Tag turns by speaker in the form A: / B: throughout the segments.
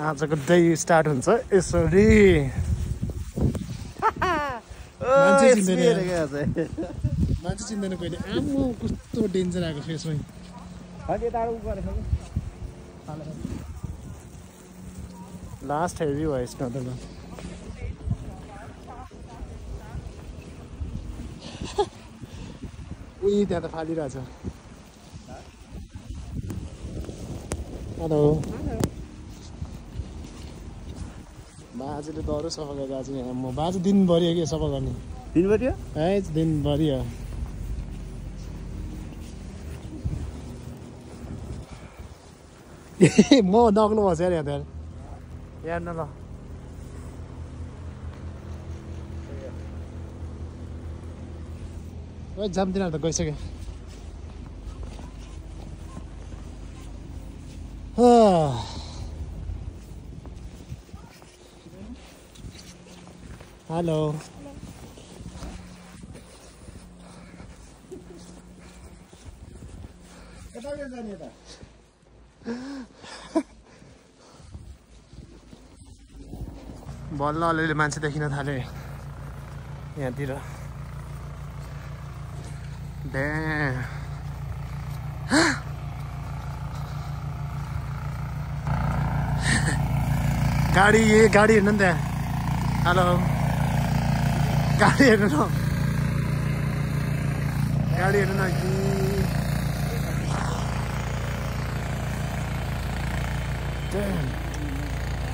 A: आजको day start हुन्छ यसरी मान्छे चिन्दैन कहिले आम्मो कस्तो डेन्जर आएको छ यसमै लास्ट हेभी भयो यसको त उही त्यहाँ त फालिरहेछ हेलो बाजेले दह्रो सफा गरेर आज यहाँ म बाजे दिनभरि हो कि सफा गर्ने
B: दिनभरि हो
A: है दिनभरि हो म नग्लो बस यार यहाँ यार न ल जाम तिनीहरू त गइसक्यो हेलो बल्ल अलिअलि मान्छे देखिन थाले यहाँतिर गाडी हेर्नु नि त्यहाँ हेलो गाडी हेर्नु न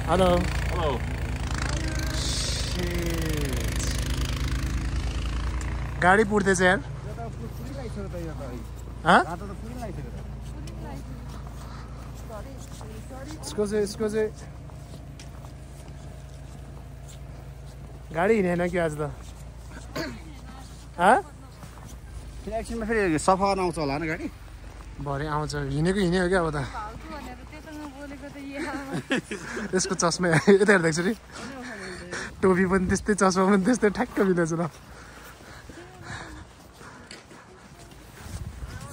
A: हेलो गाडी पुर्दैछ यार इसको चाहिँ गाडी हिँडेन कि आज त
B: एकछिनमा फेरि सफा आउँछ होला नि गाडी
A: भरे आउँछ हिँडेको क्या अब त यसको चस्मा यता हेर्दा छु टोपी पनि त्यस्तै चस्मा पनि त्यस्तै ठ्याक्क मिलेछ ल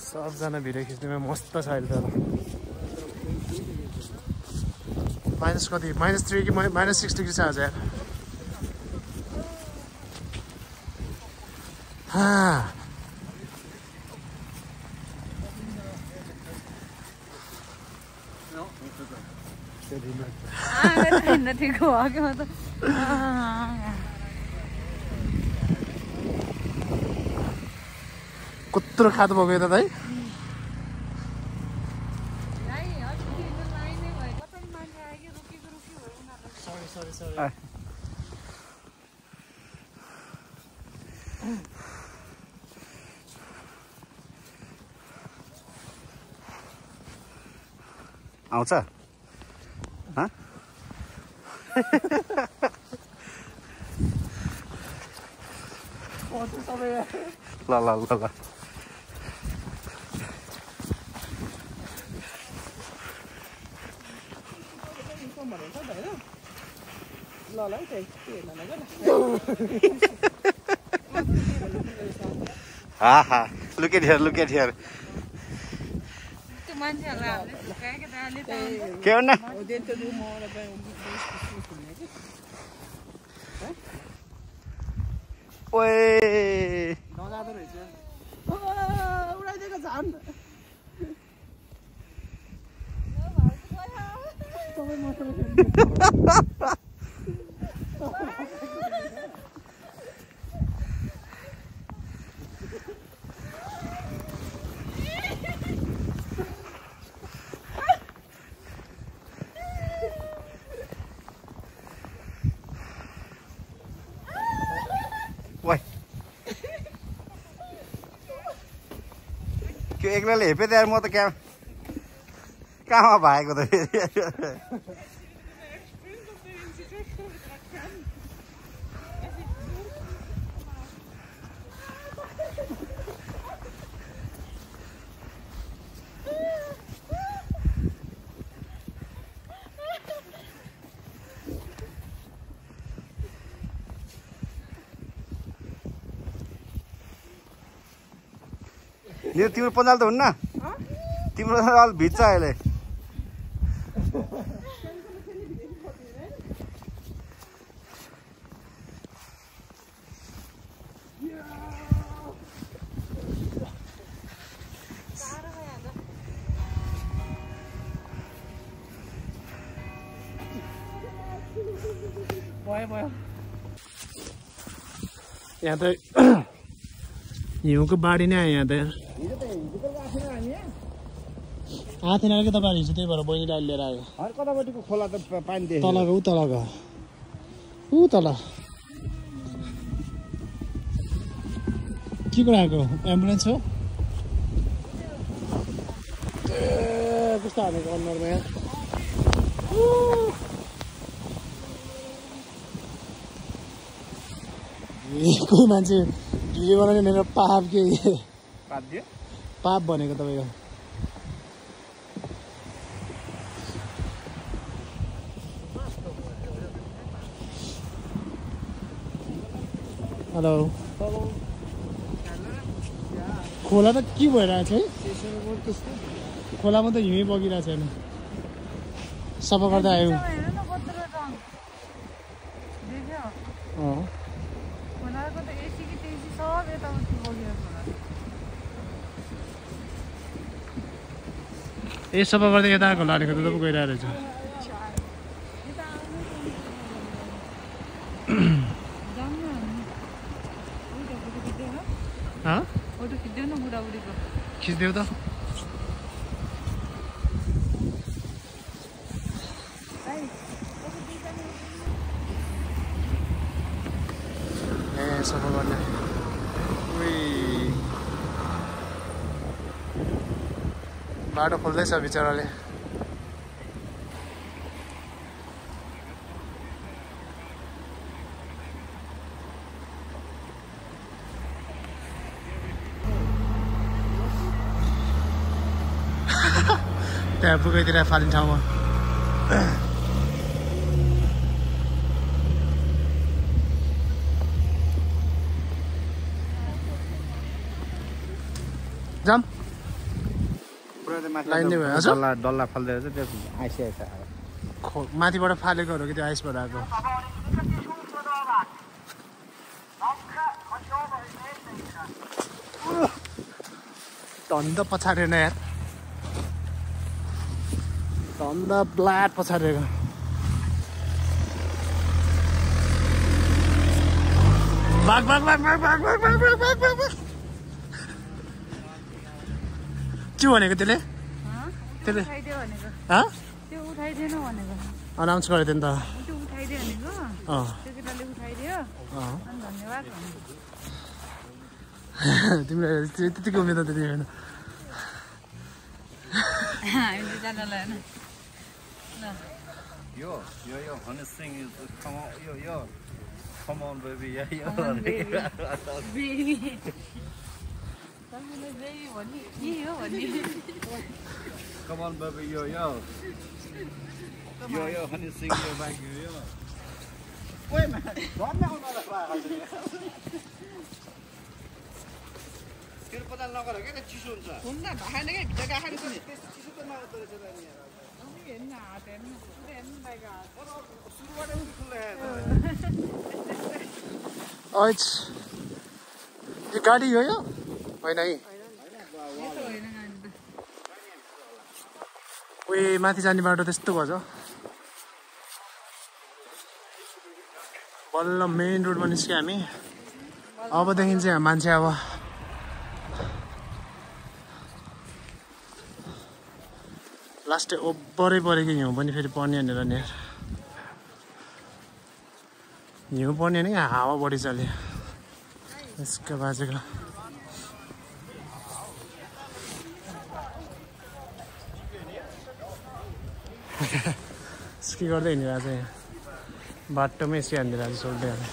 A: सबजना भिडियो खिच्नुमा मस्त छ अहिले त माइनस कति -3 कि -6 डिग्री छ आज यार कत्रो खाँदो भएको यता है
B: आउँछ ल look at here के हो न ओए
A: नजादो रहेछ उडाइदिएको झन्
B: त्यो एक्लैले हेपे त्यहाँ म त कहाँ भएको त तिम्रो पन्जाल त हुन्न तिम्रो अल भिज्छ अहिले
C: भयो
A: यहाँ त हिउँको बाढी नै आयो यहाँ त आएको थिएन कि तपाईँहरू हिजो त्यही भएर बहिनीले अहिले लिएर आयो
B: कतापट्टिको खोला त पानी देख्यो
A: तलको ऊ तल के कुरा आएको एम्बुलेन्स हो कस्तो हालेको अनुहारमा यहाँ कोही मान्छे भिडियो बनाउने मेरो पाप के पाप भनेको तपाईँको हेलो खोला त के भइरहेको छ है खोलामा त हिउँ बगिरहेको छैन सफा गर्दा आयो ए सफा गर्दै यता आएको लाडेको त तपाईँ गइरहेको रहेछ खिच्देऊ त ए सफा गर्ने बाटो खोल्दैछ बिचराले त्यहाँ पुगैतिर फालिने ठाउँमा जाम लाइनले भयो हजुर
B: डल्ला फाल्दै रहेछ त्यो आइसिआइछ
A: माथिबाट फालेकोहरू कि त्यो आइसबाट आएको धन्द पछाडेन यार धन्द ब्ल्याट पछाडेको भाग भाग भाग भाग भाग भाग भाग भाग भाग भाग भाग के भनेको त्यसले अनाउन्स गरेको थियो नि त तिमीलाई त्यतिको उम्मेद त्यति होइन
B: Come on, baby, yeah, Come on, baby, yo, honey, sing your back, yo. Wait a minute, don't know how to fly. Get a lot of get a chisel. Behind the gate, the guy had to see it.
A: यो गाडी हो यो होइन है उयो माथि जाने बाटो त्यस्तो भएछ बल्ल मेन रोडमा निस्क्यो हामी अबदेखि चाहिँ मान्छे अब लास्टै ओभरै परेको हिउँ पनि फेरि पर्ने भनेर नि हिउँ पर्ने नि हावा बढी चल्यो यसको बाजेको स्की गर्दै हिँडिरहेको छ यहाँ बाटोमै स्की हानिदिरहेको छ सोल्दै हाल्यो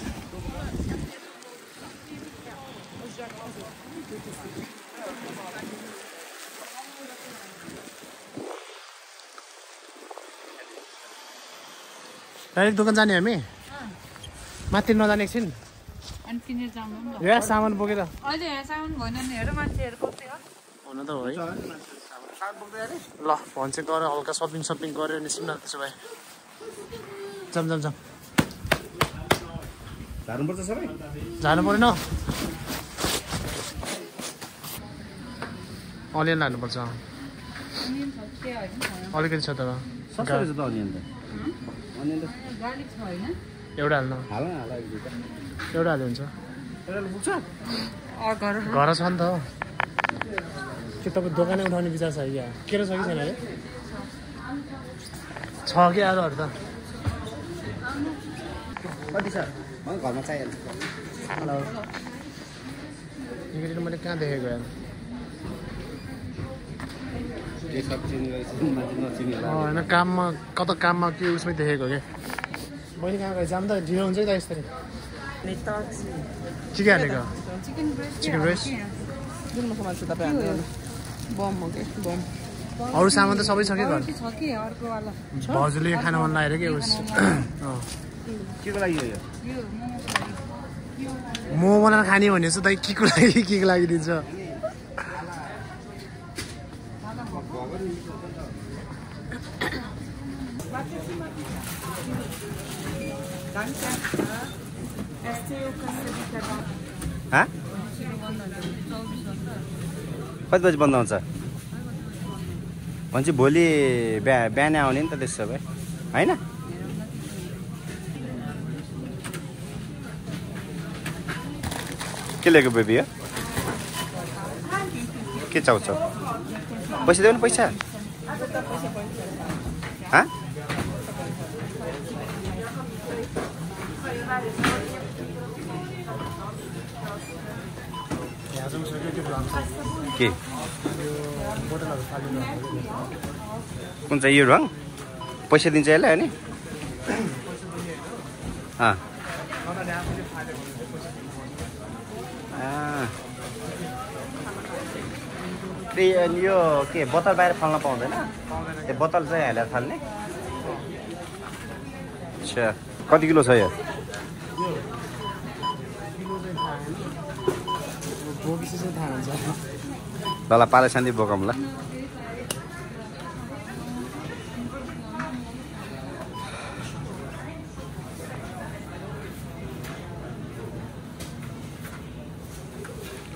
A: डाइरेक्ट दोकान जाने हामी माथि नजाने एकछिन यहाँ सामान बोकेर हुन त हो है ल भन्छ गऱ्यो हल्का सपिङ गऱ्यो निस्किन त्यसो भए जाम जानु परेन अलिअलि लानुपर्छ अलिकति छ तर
B: गार्लिक छ होइन
A: एउटा हाल्नु एउटा हाल्यो हुन्छ घर छ नि त के तपाईँ दोकानै उठाउने विचार छ क्या केरा छ कि छैन अरे छ कि आलुहरू त
B: कति छ घरमा चाहिहाल्छ
A: हेलो यो मैले कहाँ देखेको यार होइन काममा कता काममा के उसमै देखेको क्या मैले कहाँ गएँ जाम त ढिलो हुन्छ नि त यसरी के हालेको चिकन ब्रेस्ट अरू सामान त सबै छ कि घर भाउजूले खाना मन लागेर के उस
B: के को लागि
A: मोमो बनाएर खाने भने चाहिँ दाइ के को लागि दिन्छ
B: कति बजी बन्द हुन्छ भन्छ भोलि बिहान आउने नि त त्यसो भए होइन के ल्याएको बेबी हो के चाउँछ पैसा देऊ न पैसा के कुन चाहिँ यो रङ पैसा दिन्छ यसलाई अनि यो के बोतल बाहिर फाल्न पाउँदैन त्यो बोतल चाहिँ हालेर फाल्ने अच्छा कति किलो छ यो ल पाले शान्ति बोकौँ ल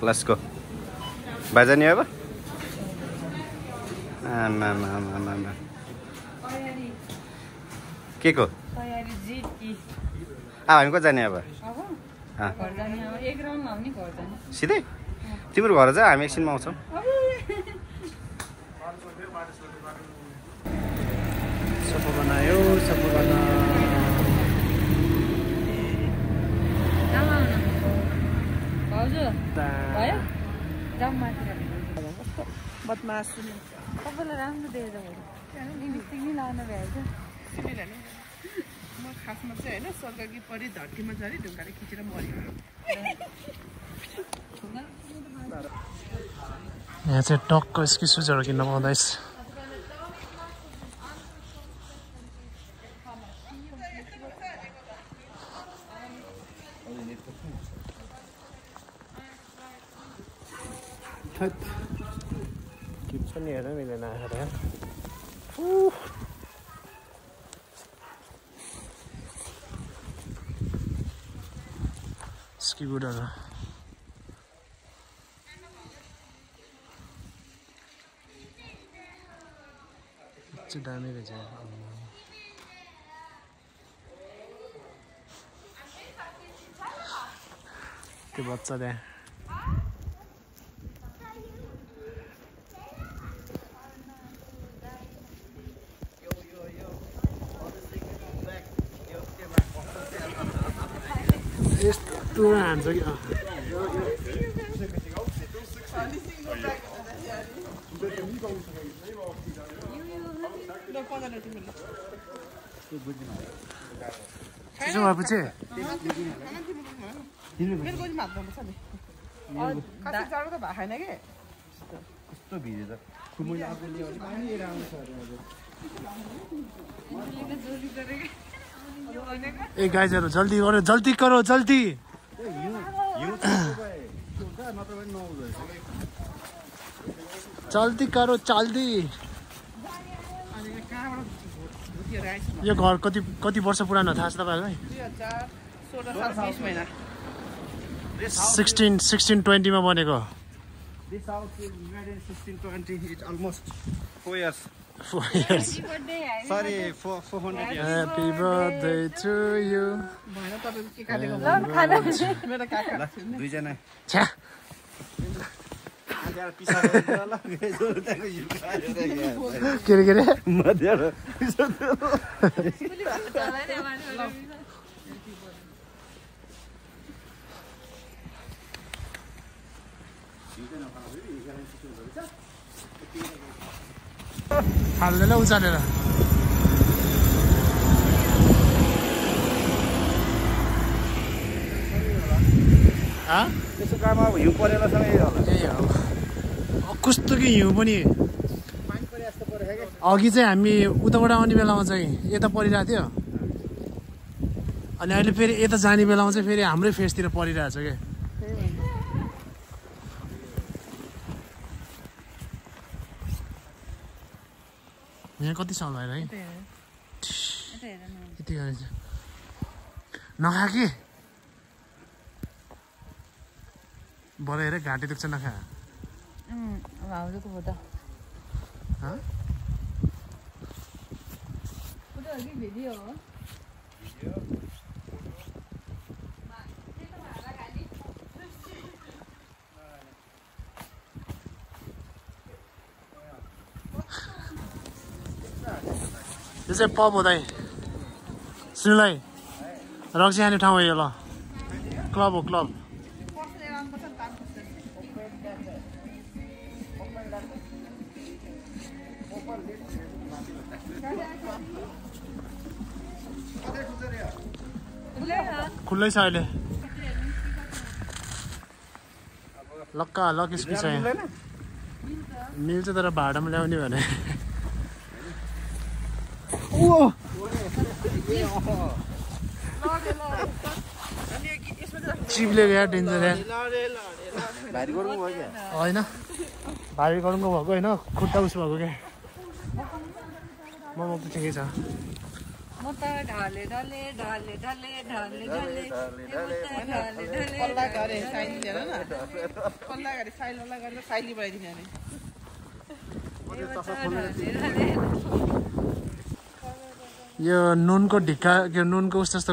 B: Let's go. Baca ni apa? Mama. के को हामी कहाँ जाने अब सिधै तिम्रो घर जा हामी एकछिनमा आउँछौँ
A: सबै बनायो सबै बना
C: बदमास तपाईँलाई राम्रो दिएर लिपस्टिक नि लाउनु भ्याएछ
D: म खासमा चाहिँ होइन सर्गकी परि धर्तीमा झरी ढुङ्गाले खिचेर मऱ्यो
A: यहाँ चाहिँ टक्क स्की सुजहरू किन्न पाउँदैछ किप्छ नि हेर मिलेन आएर स्की बुटहरू चाहिँ दामी रहेछ त्यो बच्चा त्यहाँ यस्तो हान्छ कि त्यसो भएपछि
D: मेरो गोजी मात्र पर्छ नि कति जाडो त भएको छैन कि
B: कस्तो भिजेछ
A: ए गाइजहरु जल्दी करो जल्दी यो घर कति वर्ष पुरानो थाहा छ तपाईहरुलाई 1620 मा बनेको
B: This house is made in 1620. It's almost 4 years
A: 4 years.
B: Sorry, 400 years.
A: Happy birthday to you.
D: भएन तपाईको के काटेको मेरो काका
B: दुईजना
A: छ्या के रे हाल्दैन उचालेर
B: त्यसो काम अब हिउँ परेर सँगै होला
A: त्यही हो कस्तो कि हिउँ पनि अघि चाहिँ हामी उताबाट आउने बेलामा चाहिँ यता परिरहेको थियो अनि अहिले फेरि यता जाने बेलामा चाहिँ फेरि हाम्रै फेसतिर परिरहेको छ क्या यहाँ कति साल भयो है यति गरेछ नखा कि बडा हेर घाँटी दुख्छ नखा
C: भाउजूको फोटो भिडियो हो
A: यो चाहिँ पब हो दाइ श्रीलाई रक्सी खाने ठाउँ हो यो ल क्लब हो क्लब खुल्लै छ अहिले लक्का लक स्कुल छ यहाँ मिल्छ तर भाडामा ल्याउने भने चिप्ले गयो डेन्जर होइन भारी गरौँको भएको होइन खुट्टा उस भएको क्या म त ठिकै छ
C: म त ढले ढले ढले ढले ढले ढले
D: पल्ला गरे साइली हेर न पल्ला गरे साइलला गरेर साइली बनाइदिने अनि
A: यो नुनको ढिक्का के नुनको उस जस्तो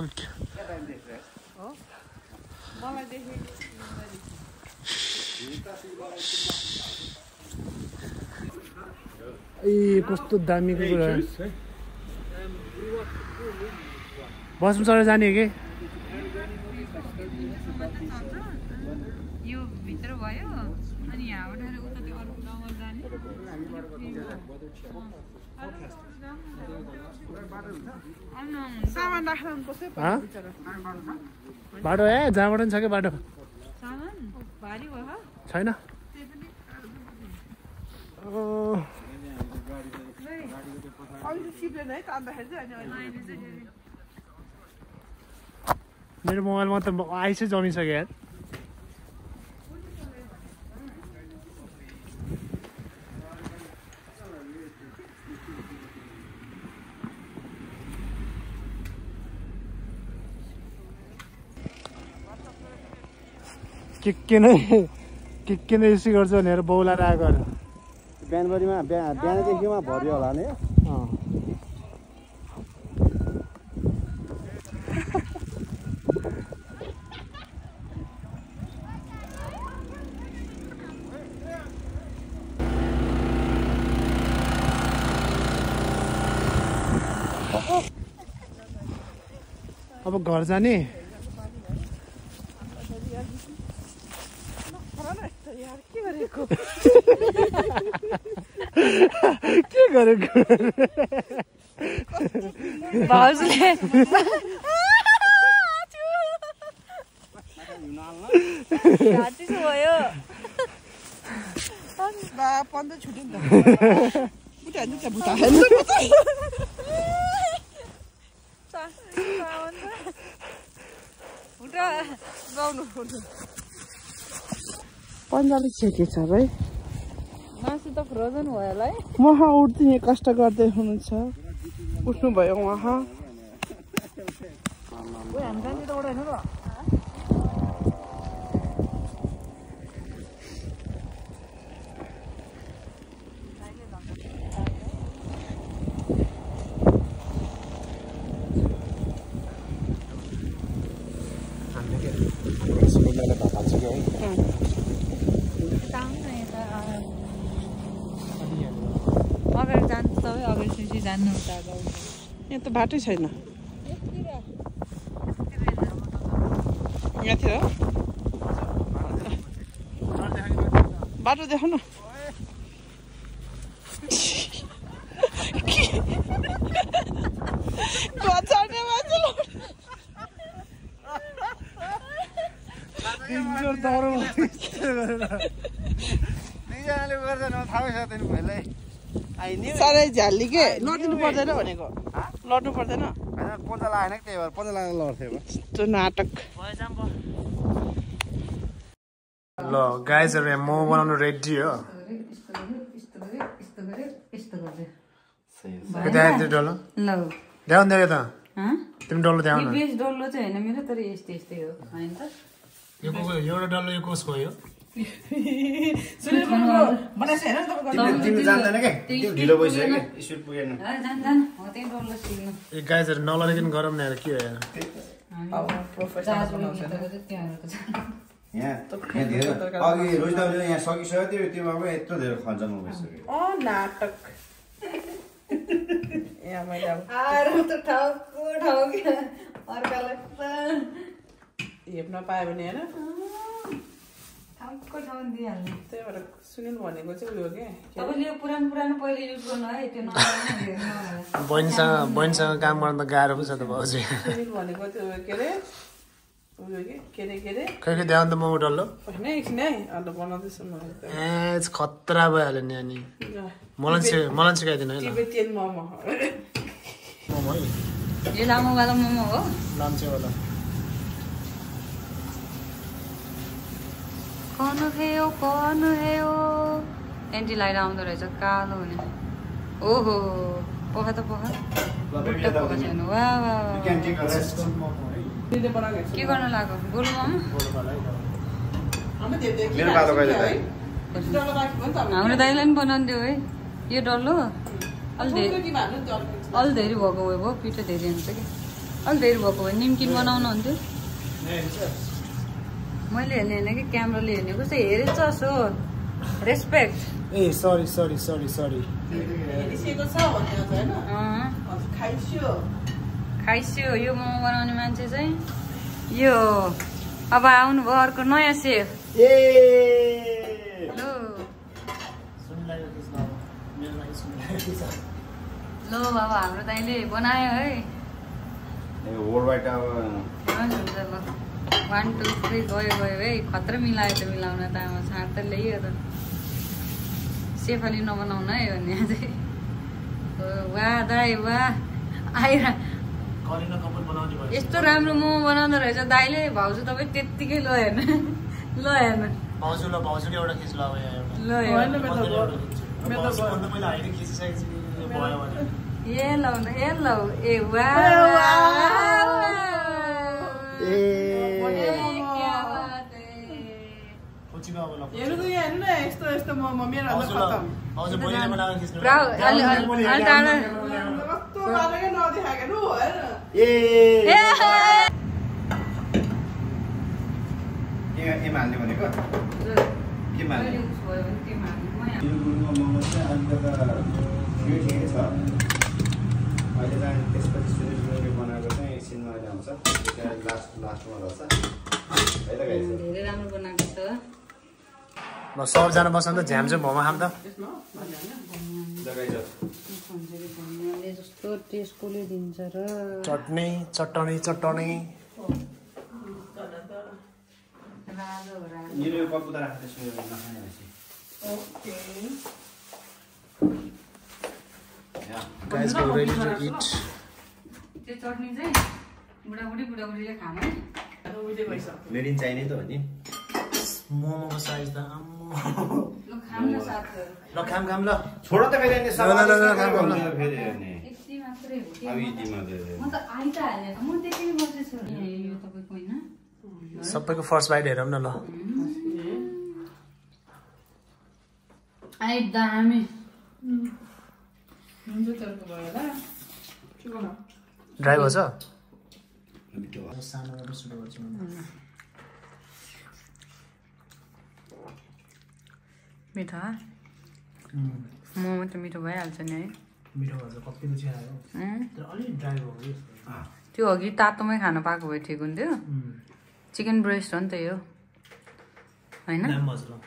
A: ए कस्तो दामीको कुरा बसमा चढेर जाने हो कि
C: यो भित्र भयो अनि यहाँबाट उता त्यो अरू ठाउँमा जाने
D: सामान राख्न कसै
A: बाटो ए जहाँबाट पनि छ कि बाटो
C: सामान भारी भयो
A: छैन मेरो मोबाइलमा त आइसै जमिसक्यो यार के नै यसो गर्छ भनेर बौलाएर आएको
B: बिहानभरिमा बिहानदेखिमा भर्यो होला नि
A: अब घर जाने के गरेको
C: भाउजूले घाँटी भयो
D: पन्ध्र छुट्यो नि त पन्जाले छेकेको छ भाइ
C: मासु त फ्रोजन भयो होला है
D: उहाँ उठ्दै कष्ट गर्दै हुनुहुन्छ उठ्नुभयो उहाँ
C: जानु उता गाउँ
D: यहाँ त बाटै छैन यहाँतिर बाटो देखाउन साह्रै झ्याली के लड्नु पर्दैन भनेको लड्नु पर्दैन
B: पन्जा लागेन कि त्यही भएर पन्जा लागेर लड्थ्यो
D: त्यो नाटक
A: ल गाइजहरु यहाँ मोमो बनाउनु रेडी हो डल्लो
C: ल
A: ल्याउनु देऊ त तिमी डल्लो ल्याउ न
C: बेस डल्लो चाहिँ होइन मेरो तर यस्तै यस्तै हो हैन त
A: यो एउटा डल्लो यो कसको हो यो
B: तिमी जान्दैन के त्यो ढिलो भइसक्यो के स्पिड पुगेन
C: जान हो त्यही डल्लो सिक्नु
A: ए गाइजहरु नलरिकन गरम न यार के हो यार
B: यहाँ धेरै अघि रोजदाले यहाँ सकिसक्यो त्यो त्यो अब यत्रो धेरै खर्चमा भइसक्यो
D: नाटक यहाँ मैले अब
C: आरो त ठाउको ठाउँ के अर्कालाई त
D: हेप्न पायो भने होइन
C: ठाउको ठाउँ दिइहाल्ने
D: त्यही भएर सुनिल भनेको चाहिँ उयो के
C: तपाईँले यो पुरानो पहिले युज गर्नु है त्यो नआउने
A: बहिनीसँग काम गर्न त गाह्रो पो छ त भाउजू
D: सुनिल भनेको त्यो के अरे उयो के अरे
A: खै ध्यान त मोमो डल्लो
D: होइन एकछिन है अन्त बनाउँदैछु म
A: खतरा भइहाल्यो नि अनि मलाई सिकाइदिनु है ल
D: टिबेटियन मोमो
A: मोमो है
C: यो लामोवाला मोमो हो
A: लाम्चेवाला
C: कौन है ओ एन्टी लाइट आउँदो रहेछ कालो हुने ओहो पोखा त पोखा छैन वा वा के गर्नु लाग्यो गोल मोमो हाम्रो दाइलाई पनि बनाउनु दियो है यो डल्लो अलि धेरै भएको भयो पिठो धेरै हुन्छ कि अलि धेरै भएको भयो निम्किन बनाउनु हुन्थ्यो मैले हेर्ने होइन कि क्यामेराले हेर्ने कस्तो हेरेछ सो रेस्पेक्ट
A: ए सरी
C: खाइस्यो यो मोमो बनाउने मान्छे चाहिँ यो अब आउनुभयो अर्को नयाँ सेफ लो बाबा हाम्रो दाइले बनायो है हुन्छ ल 1 2 3 गयो है खतरा मिलायो त मिलाउन त आमा छाड त ल्याइयो त सेफाली नबनाउन है भन्ने चाहिँ वाह दाइ वाह आइरा यस्तो राम्रो मोमो बनाउँदो रहेछ दाइले भाउजू तपाईँ त्यत्तिकै ल हेर्नु
A: भाउजूले एउटा खिच ल
C: ए लौ ए वाह
D: हेर्नु त हेर्नु न यस्तो मोमो मेरो खतम
B: अहिले चाहिँ त्यसपछि सुनिल बनाएको चाहिँ एकछिनमा अहिले आउँछ लास्टमा रहेछ है त गाइस
C: धेरै राम्रो बनाएको छ
A: ल सबजना बस्नु त झ्याम चाहिँ मोमो खाम त
C: जस्तो टेस्टकोले दिन्छ र
A: चटनी
B: यो पप्पु त राख्दै छु नखाने भएपछि
A: Guys, get ready to eat.
C: त्यो चटनी चाहिँ बुढाबुढीले खाम है
B: मेड इन चाइना त हो नि
A: मोमोको साइज त आम्मो
C: ल खाम न साथहरु
A: ल खाम ल
B: छोड त फेरि अनि सब
A: खाम
B: फेरि अनि
C: यति मात्रै हो
B: अब यतिमा
C: म त आइ त हाले म त्यति बसेछु यो तपाईको हैन
A: सबैको फर्स्ट बाइट हेरौँ न ल
C: आइ दामी
A: ड्राई भएछ
C: मिठो मोमो त मिठो भइहाल्छ नि है
A: मिठो भन्छ कतिको चाहिँ आयो तर अलि ड्राई भयो कि
C: त्यो अघि तातोमै खान पाएको भए ठिक हुन्थ्यो चिकन ब्रेस्ट हो नि त यो हैन
A: मसला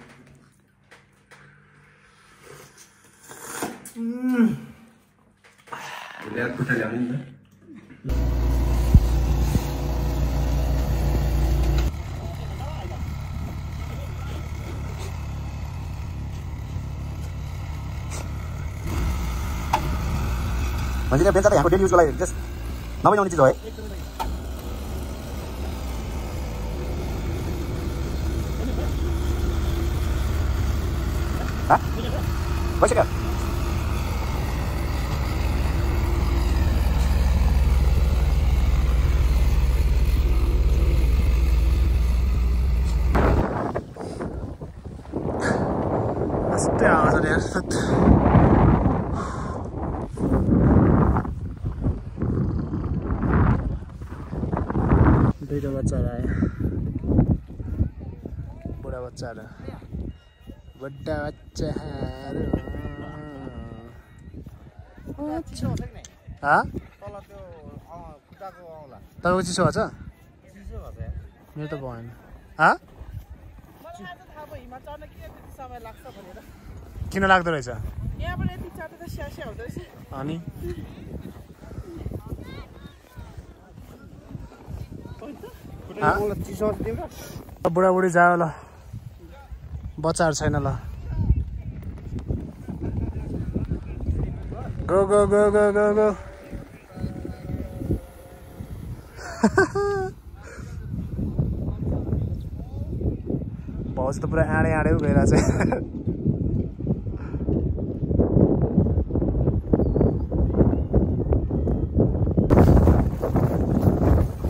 B: ल्याएर पुट्टा ल्याउने नि त भन्छ बेन्च त यहाँको डेली युजको लागि जस्ट नभइआउने चिज हो है भइसक्यो
A: यस्तै आवाज आयो यार दुईटा बच्चाहरू आयो बुढा बच्चाहरू बुढा बच्चाहरू तपाईँको चिसो भएको छ मेरो त भएन किन लाग्दो रहेछ अनि बुढाबुढी जाओ ल बच्चाहरू छैन ल go go go go go go भाउज त पुरा आँडे आँडे गइरहेको छ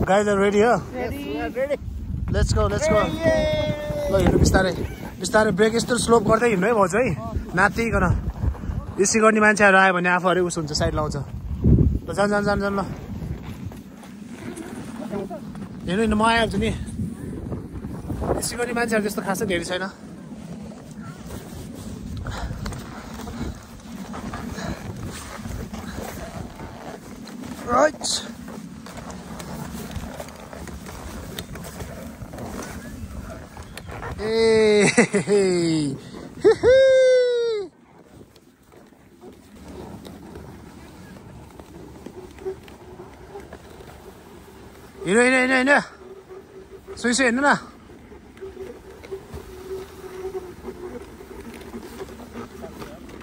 A: Guys are ready, huh?
D: Ready.
B: ready.
A: Let's go, let's go. ल हिँड्नु बिस्तारै बिस्तारै ब्रेक यस्तो स्लोप गर्दै हिँड्नु है भाउजू है नातिकन इसी गर्ने मान्छेहरू आयो भने आफूहरू उस हुन्छ साइड लाउँछ ल जान जान जान जान ल हेर्नु हिँड्नु म आइहाल्छु नि इसी गर्ने मान्छेहरू त्यस्तो खासै धेरै छैन right Hey, ini. Suisi ini lah.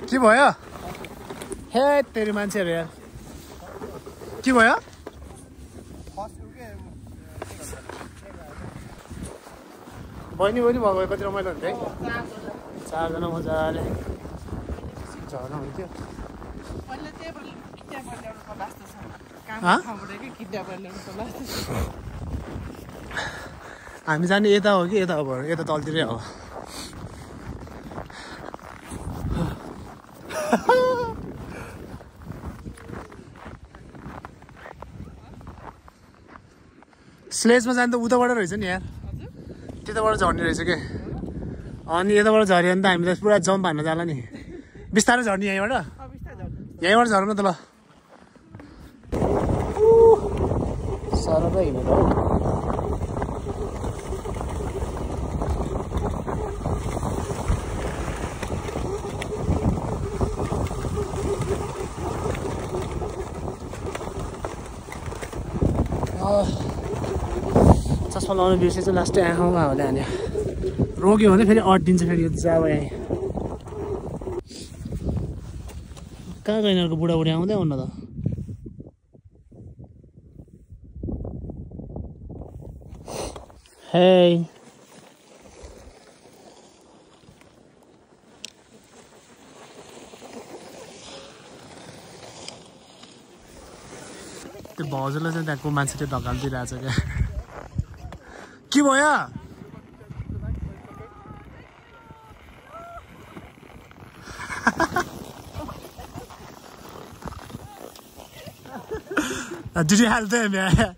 A: के भयो हे तेरी मान्छेहरु यार के भयो बहिनी भएको कति रमाइलो हुन्थ्यो है चारजना मजाले झर्ना हुन्थ्यो हामी जाने यता हो कि यता हो यता तलतिरै हो स्लेजमा जानु त उताबाट रहेछ नि यार त्यताबाट झर्ने रहेछ के अनि यताबाट झऱ्यो भने त हामी त पुरा जम्प हान्न जाला नि बिस्तारै झर्ने यहीँबाट झरौँ न त ल सररै हिँडेर चस्मा लाउनु बिर्सेछ लास्टै आँखामा हाउले हान्यो रोक्यो भने फेरि अड्डिन्छ फेरि यो जाब यहीँ कहाँ गयो यिनीहरूको बुढाबुढी आउँदै आउन त हे त्यो भाउजूलाई चाहिँ त्यहाँको मान्छेले ढकाल दिइरहेछ क्या के भयो Did you help them? Yeah.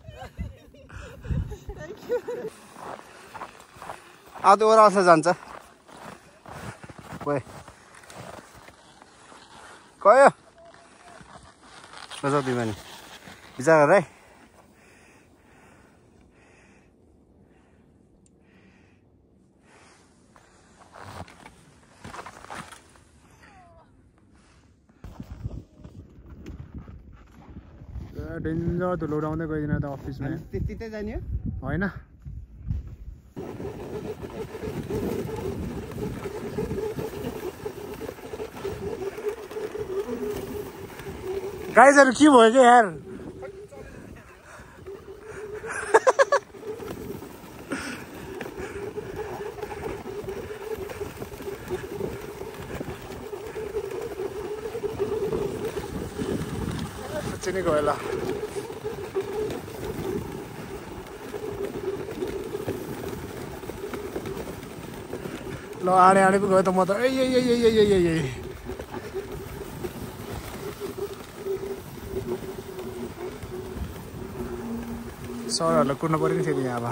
B: आउँदै ओह्राल्छ जान्छ गयो बजाऊ तिमी पनि विचार गर है
A: डेन्जर धुलो उडाउँदै गइदिन त अफिसमा
B: त्यतै जाने हो
A: होइन गाइजहरु के भयो के यार चिनी गयो ल ल आडे आडे पो गयो त म त सरहरूलाई कुर्नु पर्यो नि फेरि यहाँ अब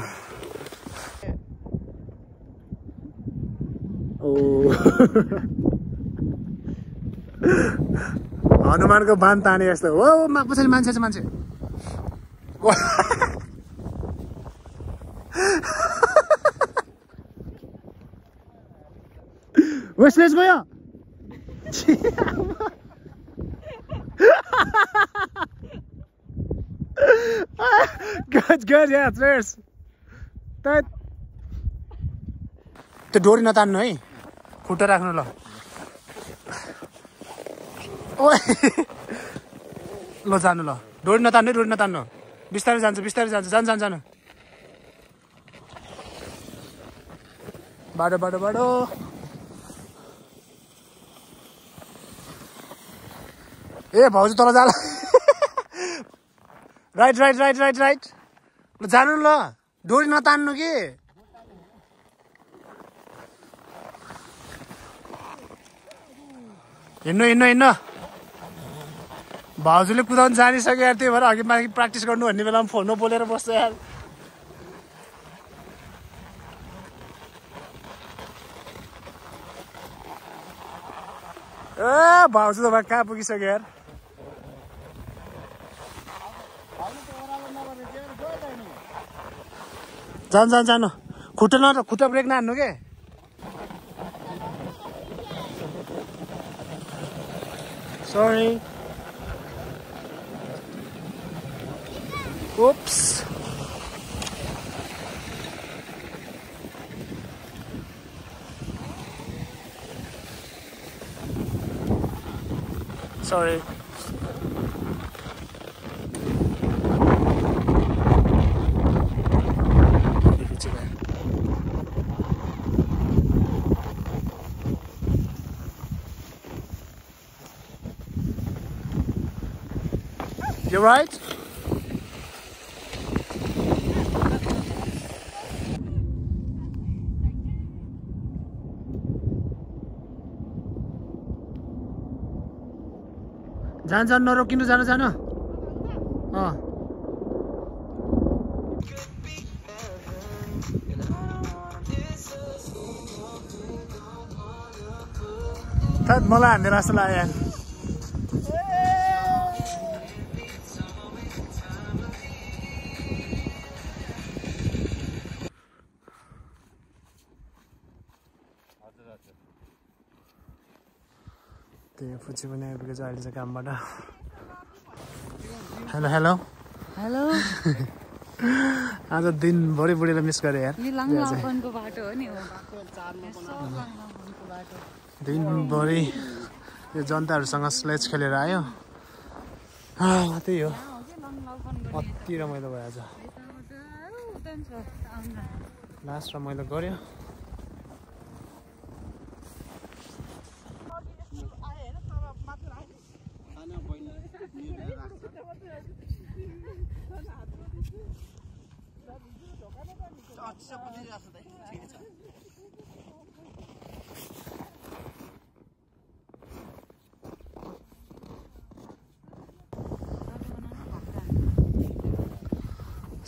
A: ओ हनुमानको बान ताने जस्तो हो पछाडि मान्छे छ मान्छे वेस्टलेज गयो Good, yeah, there's that. त्यो डोरी नतान्नु है खुट्टा राख्नु ल ओए ल जानु ल डोरी नतान्नु बिस्तारै जान्छ जानु बाटो ए भाउजू तल जाला राइट ल जानु ल डोरी नतान्नु के हिँड्नु भाउजूले कुदाउनु जानिसक्यो यार त्यही भएर अघि माथि प्र्याक्टिस गर्नु भन्ने बेलामा फोनमा बोलेर बस्छ यार ए भाउजू त कहाँ पुगिसक्यो यार जानु खुट्टा ब्रेक नहान्नु के sorry oops sorry You're right. जान नरोकिनु जानु मलाई हान्ने जस्तो लाग्यो यार त्यही फुची पनि आइपुगेको छ अहिले चाहिँ कामबाट हेलो आज दिनभरि बुढीलाई मिस गरेँ यार दिनभरि यो जनताहरूसँग स्लेज खेलेर आयो त्यही हो अति रमाइलो भयो आज लास्ट रमाइलो गऱ्यो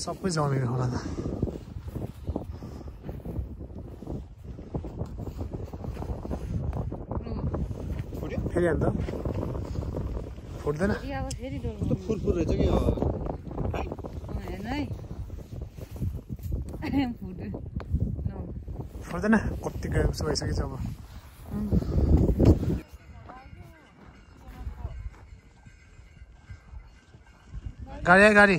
A: सबै जमेको होला त फेरि अन्त फुट्दैन
C: अब फेरि डोल्नु
B: त फुरफुर रहेछ कि
C: हेर्नु है फुट्यो
A: फुट्दैन कतिको उसो भइसकेछ अब गाडी आयो गाडी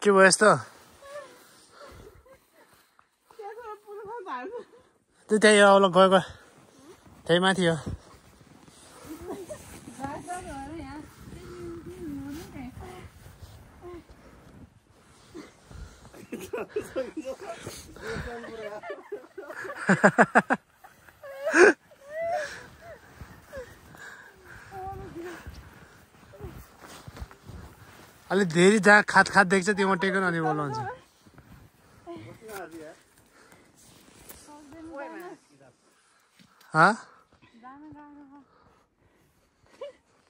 A: के भयो यस्तो त्यो त्यही हो ल गयो त्यही माथि हो अलि धेरै जहाँ खात देख्छ त्यो टेक्न अनि बोल्नुहुन्छ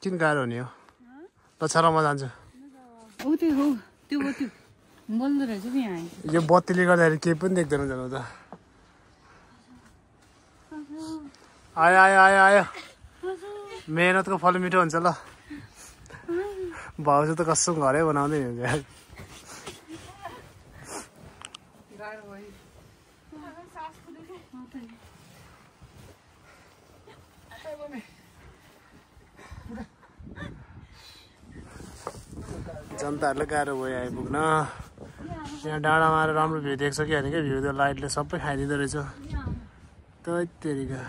A: किन गाह्रो हुने हो ल छर म जान्छु यो बत्तीले गर्दाखेरि केही पनि देख्दैन जानु त आयो आयो आयो आयो मेहनतको फल मिठो हुन्छ ल भाउजू त कसम घरै बनाउँदै हुन्छ जनताहरूलाई गाह्रो भयो आइपुग्न यहाँ डाँडामा आएर राम्रो भ्यू देख्छ कि होइन क्या भ्यू त लाइटले सबै खाइदिँदो रहेछ तैतेरिका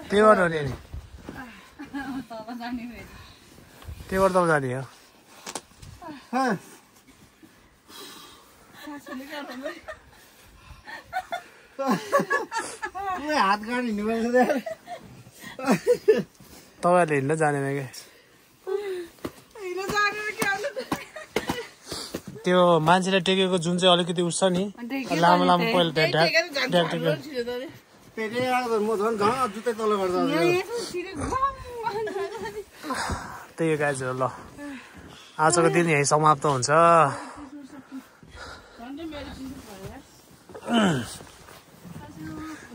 A: त्यहीबाट हो नि त्यहीबाट त जाने हो
B: हात गाडी हिँड्नु
A: तपाईँहरूले हिँड्न जानेन क्या त्यो मान्छेले टेकेको जुन चाहिँ अलिकति उस छ नि लामो लामो पहिला त्यही हो गाइजहरू ल आजको दिन यही समाप्त हुन्छ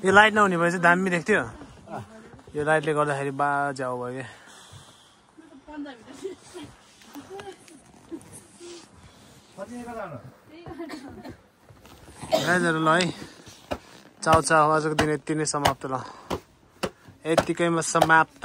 A: यो लाइट नहुने भए चाहिँ दामी देख्थ्यो यो लाइटले गर्दाखेरि बाजाउ भयो क्या गाइजहरू ल है चाउ चाउ आजको दिन यति नै समाप्त ल यतिकैमा समाप्त